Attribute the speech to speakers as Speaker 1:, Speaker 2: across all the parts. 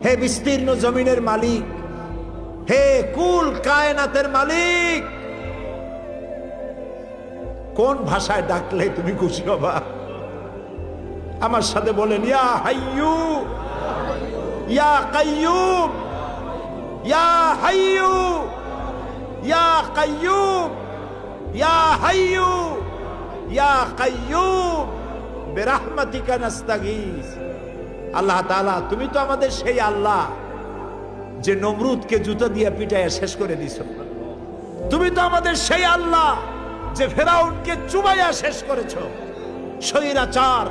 Speaker 1: হে বিস্তীর্ণ জমিনের মালিক, হে কুল কায়নাতের মালিক, কোন ভাষায় ডাকলে তুমি খুশি হবা? আমার সাথে বলেন, ইয়া হাইয়ু ইয়া কাইয়ুম, ইয়া হাইয়ু ইয়া কাইয়ুম, ইয়া হাইয়ু ইয়া কাইয়ুম বিরহমাতিকা নাস্তাগীস। আল্লাহ তাআলা, তুমি তো আমাদের সেই আল্লাহ যে নমরুদকে জুতা দিয়ে পিটাইয়া শেষ করে দিছো। তুমি তো আমাদের সেই আল্লাহ যে ফেরাউনকে চুবাইয়া শেষ করেছো। স্বৈরাচার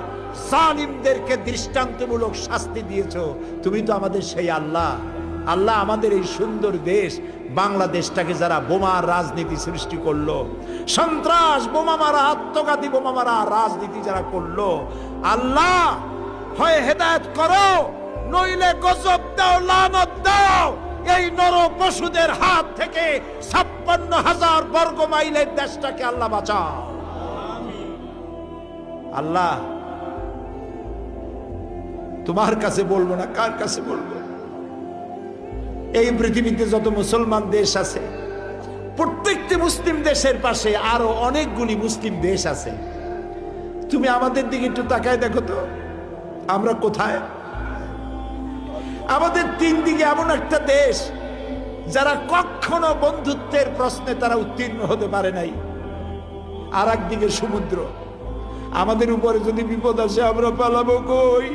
Speaker 1: জালিমদেরকে দৃষ্টান্তমূলক শাস্তি দিয়েছো। তুমি তো আমাদের সেই আল্লাহ। আল্লাহ, আমাদের এই সুন্দর দেশ বাংলাদেশটাকে যারা বোমার রাজনীতি সৃষ্টি করলো, সন্ত্রাস বোমা মারা, আত্মঘাতী বোমা মারা রাজনীতি যারা করলো, আল্লাহ হয় হেদায়েত করো, নইলে গজব দাও, লানত দাও। এই নর পশুদের হাত থেকে 56,000 বর্গ মাইলের দেশটাকে আল্লাহ বাঁচাও। আল্লাহ, তোমার কাছে বলবো না, কার কাছে বলবো? এই পৃথিবীতে যত মুসলমান দেশ আছে, প্রত্যেকটি মুসলিম দেশের পাশে আরো অনেকগুলি মুসলিম দেশ আছে। তুমি আমাদের দিকে একটু তাকায় দেখো তো, আমরা কোথায়? আমাদের তিন দিকে এমন একটা দেশ যারা কখনো বন্ধুত্বের প্রশ্নে তারা উত্তীর্ণ হতে পারে নাই, আর একদিকে সমুদ্র। আমাদের উপরে যদি বিপদ আসে আমরা পালাবো কই?